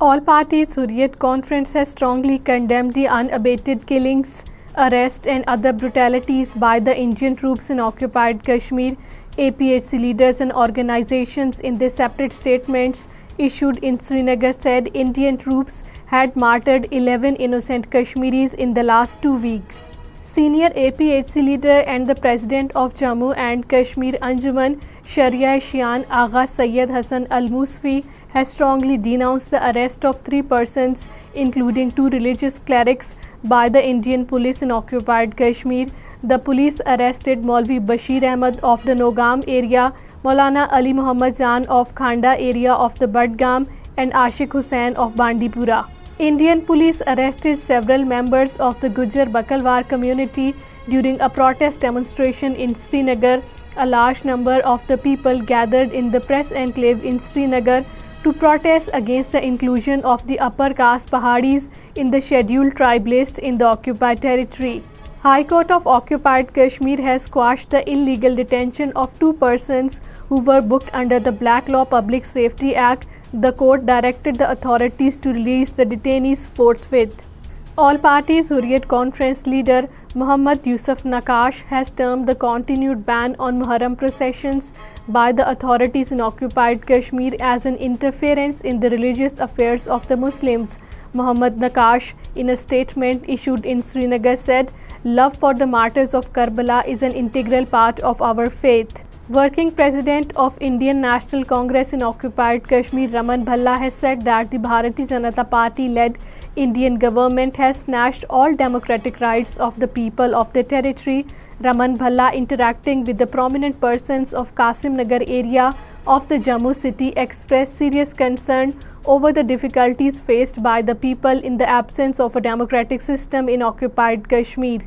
All parties Hurriyat Conference has strongly condemned the unabated killings, arrests and other brutalities by the Indian troops in occupied Kashmir. APHC leaders and organizations in their separate statements issued in Srinagar said Indian troops had martyred 11 innocent Kashmiris in the last 2 weeks. Senior APHC leader and the president of Jammu and Kashmir Anjuman Sharia Shian Agha Sayyid Hassan Al-Musfi has strongly denounced the arrest of 3 persons, including 2 religious clerics, by the Indian police in occupied Kashmir. The police arrested Maulvi Bashir Ahmad of the Nogam area, Maulana Ali Muhammad Jan of Khanda area of the Budgam, and Ashik Hussain of Bandipura. Indian police arrested several members of the Gujar Bakalwar community during a protest demonstration in Srinagar. A large number of the people gathered in the press enclave in Srinagar to protest against the inclusion of the upper caste Pahadis in the scheduled tribe list in the occupied territory. High Court of Occupied Kashmir has quashed the illegal detention of 2 persons who were booked under the Black Law Public Safety Act. The court directed the authorities to release the detainees forthwith. All parties Hurriyat Conference leader Muhammad Yusuf Naqash has termed the continued ban on Muharram processions by the authorities in occupied Kashmir as an interference in the religious affairs of the Muslims. Muhammad Naqash, in a statement issued in Srinagar, said, "Love for the martyrs of Karbala is an integral part of our faith." Working President of Indian National Congress in occupied Kashmir Raman Bhalla has said that the Bharatiya Janata Party-led Indian government has snatched all democratic rights of the people of the territory. Raman Bhalla, interacting with the prominent persons of Qasim Nagar area of the Jammu city, expressed serious concern over the difficulties faced by the people in the absence of a democratic system in occupied Kashmir.